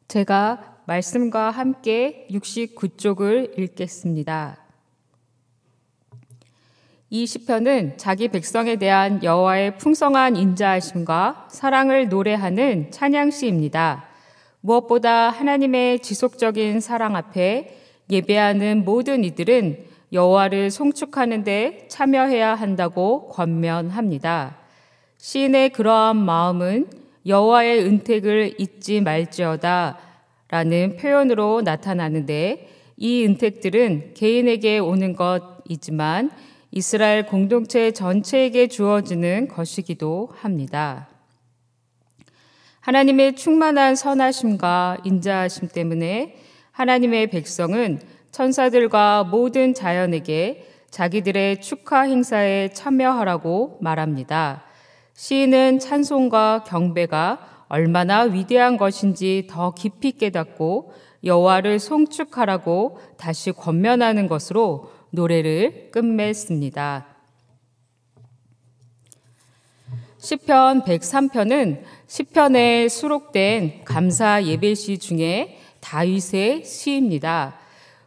제가 말씀과 함께 69쪽을 읽겠습니다. 이 시편은 자기 백성에 대한 여호와의 풍성한 인자하심과 사랑을 노래하는 찬양시입니다. 무엇보다 하나님의 지속적인 사랑 앞에 예배하는 모든 이들은 여호와를 송축하는 데 참여해야 한다고 권면합니다. 시인의 그러한 마음은 여호와의 은택을 잊지 말지어다 라는 표현으로 나타나는데, 이 은택들은 개인에게 오는 것이지만 이스라엘 공동체 전체에게 주어지는 것이기도 합니다. 하나님의 충만한 선하심과 인자하심 때문에 하나님의 백성은 천사들과 모든 자연에게 자기들의 축하 행사에 참여하라고 말합니다. 시인은 찬송과 경배가 얼마나 위대한 것인지 더 깊이 깨닫고 여호와를 송축하라고 다시 권면하는 것으로 노래를 끝맺습니다. 시편 103편은 시편에 수록된 감사 예배시 중에 다윗의 시입니다.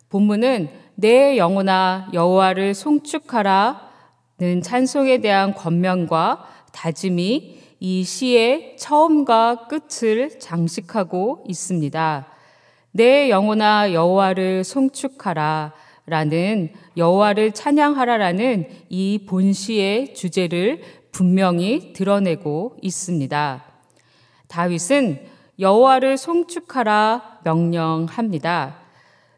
본문은 내 영혼아 여호와를 송축하라는 찬송에 대한 권면과 다짐이 이 시의 처음과 끝을 장식하고 있습니다. 내 영혼아 여호와를 송축하라 라는 여호와를 찬양하라라는 이 본시의 주제를 분명히 드러내고 있습니다. 다윗은 여호와를 송축하라 명령합니다.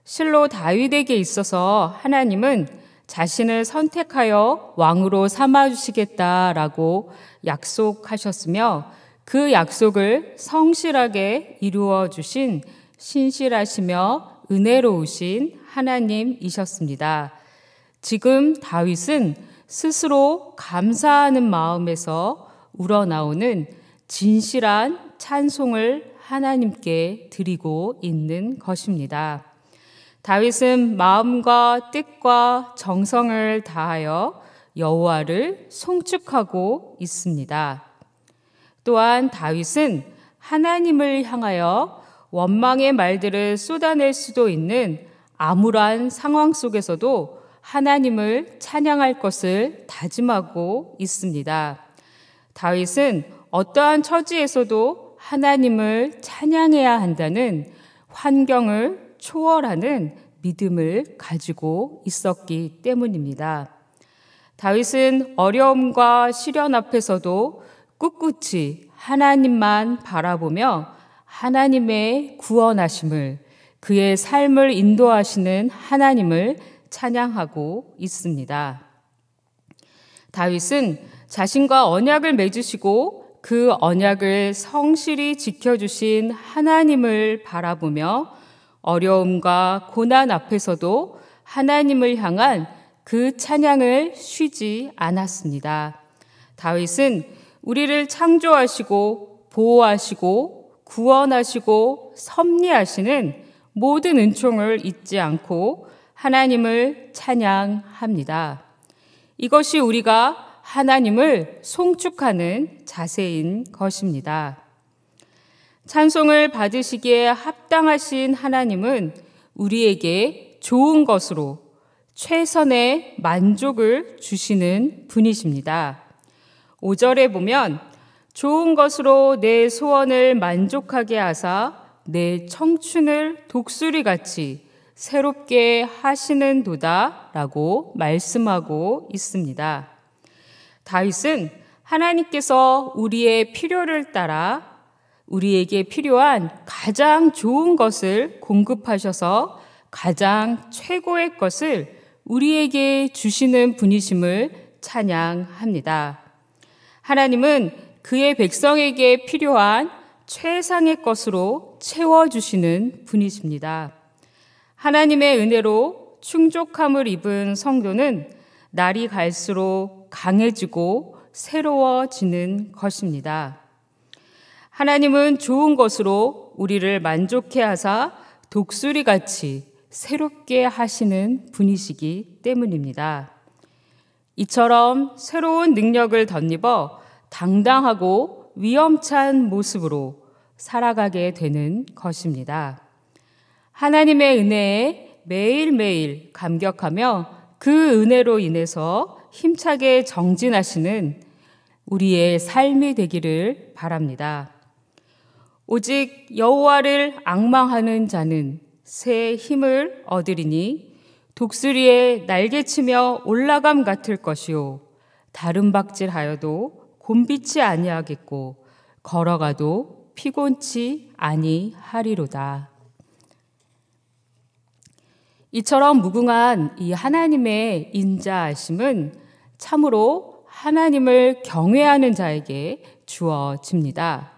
실로 다윗에게 있어서 하나님은 자신을 선택하여 왕으로 삼아주시겠다라고 약속하셨으며, 그 약속을 성실하게 이루어 주신 신실하시며 은혜로우신 하나님이셨습니다. 지금 다윗은 스스로 감사하는 마음에서 우러나오는 진실한 찬송을 하나님께 드리고 있는 것입니다. 다윗은 마음과 뜻과 정성을 다하여 여호와를 송축하고 있습니다. 또한 다윗은 하나님을 향하여 원망의 말들을 쏟아낼 수도 있는 암울한 상황 속에서도 하나님을 찬양할 것을 다짐하고 있습니다. 다윗은 어떠한 처지에서도 하나님을 찬양해야 한다는 환경을 초월하는 믿음을 가지고 있었기 때문입니다. 다윗은 어려움과 시련 앞에서도 꿋꿋이 하나님만 바라보며 하나님의 구원하심을, 그의 삶을 인도하시는 하나님을 찬양하고 있습니다. 다윗은 자신과 언약을 맺으시고 그 언약을 성실히 지켜주신 하나님을 바라보며 어려움과 고난 앞에서도 하나님을 향한 그 찬양을 쉬지 않았습니다. 다윗은 우리를 창조하시고 보호하시고 구원하시고 섭리하시는 모든 은총을 잊지 않고 하나님을 찬양합니다. 이것이 우리가 하나님을 송축하는 자세인 것입니다. 찬송을 받으시기에 합당하신 하나님은 우리에게 좋은 것으로 최선의 만족을 주시는 분이십니다. 5절에 보면 좋은 것으로 내 소원을 만족하게 하사 내 청춘을 독수리같이 새롭게 하시는도다 라고 말씀하고 있습니다. 다윗은 하나님께서 우리의 필요를 따라 우리에게 필요한 가장 좋은 것을 공급하셔서 가장 최고의 것을 우리에게 주시는 분이심을 찬양합니다. 하나님은 그의 백성에게 필요한 최상의 것으로 채워주시는 분이십니다. 하나님의 은혜로 충족함을 입은 성도는 날이 갈수록 강해지고 새로워지는 것입니다. 하나님은 좋은 것으로 우리를 만족해 하사 독수리같이 새롭게 하시는 분이시기 때문입니다. 이처럼 새로운 능력을 덧입어 당당하고 위엄찬 모습으로 살아가게 되는 것입니다. 하나님의 은혜에 매일매일 감격하며 그 은혜로 인해서 힘차게 정진하시는 우리의 삶이 되기를 바랍니다. 오직 여호와를 앙망하는 자는 새 힘을 얻으리니 독수리의 날개치며 올라감 같을 것이요 다름박질하여도 곤비치 아니하겠고 걸어가도 피곤치 아니하리로다. 이처럼 무궁한 이 하나님의 인자하심은 참으로 하나님을 경외하는 자에게 주어집니다.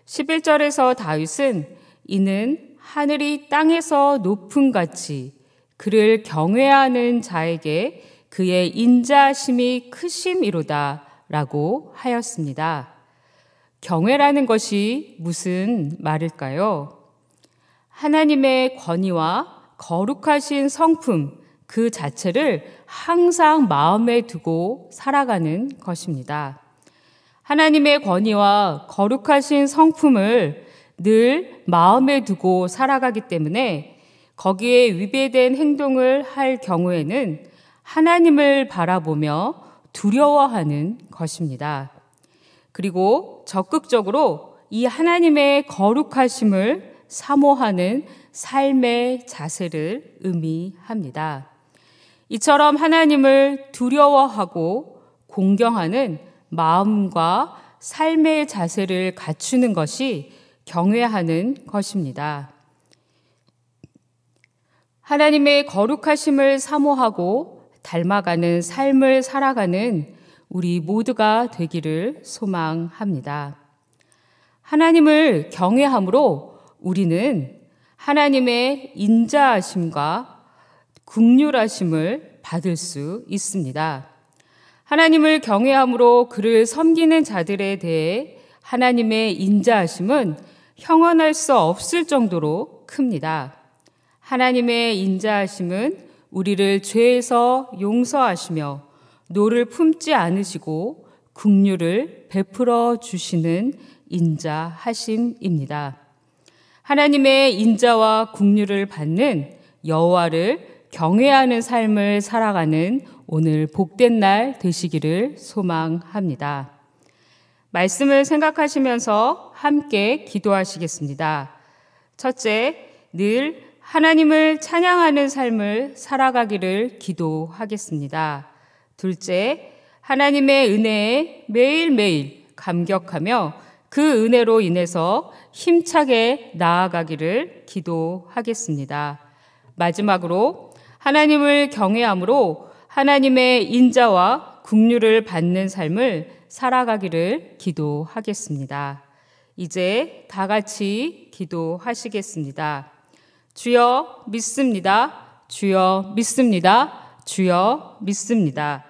11절에서 다윗은 이는 하늘이 땅에서 높음 같이 그를 경외하는 자에게 그의 인자하심이 크심이로다 라고 하였습니다. 경외라는 것이 무슨 말일까요? 하나님의 권위와 거룩하신 성품 그 자체를 항상 마음에 두고 살아가는 것입니다. 하나님의 권위와 거룩하신 성품을 늘 마음에 두고 살아가기 때문에 거기에 위배된 행동을 할 경우에는 하나님을 바라보며 두려워하는 것입니다. 그리고 적극적으로 이 하나님의 거룩하심을 사모하는 삶의 자세를 의미합니다. 이처럼 하나님을 두려워하고 공경하는 마음과 삶의 자세를 갖추는 것이 경외하는 것입니다. 하나님의 거룩하심을 사모하고 닮아가는 삶을 살아가는 우리 모두가 되기를 소망합니다. 하나님을 경외함으로 우리는 하나님의 인자하심과 긍휼하심을 받을 수 있습니다. 하나님을 경외함으로 그를 섬기는 자들에 대해 하나님의 인자하심은 형언할 수 없을 정도로 큽니다. 하나님의 인자하심은 우리를 죄에서 용서하시며 노를 품지 않으시고 긍휼을 베풀어 주시는 인자하심입니다. 하나님의 인자와 긍휼을 받는 여호와를 경외하는 삶을 살아가는 오늘 복된 날 되시기를 소망합니다. 말씀을 생각하시면서 함께 기도하시겠습니다. 첫째, 늘 하나님을 찬양하는 삶을 살아가기를 기도하겠습니다. 둘째, 하나님의 은혜에 매일매일 감격하며 그 은혜로 인해서 힘차게 나아가기를 기도하겠습니다. 마지막으로 하나님을 경외함으로 하나님의 인자와 긍휼을 받는 삶을 살아가기를 기도하겠습니다. 이제 다 같이 기도하시겠습니다. 주여 믿습니다. 주여 믿습니다. 주여 믿습니다.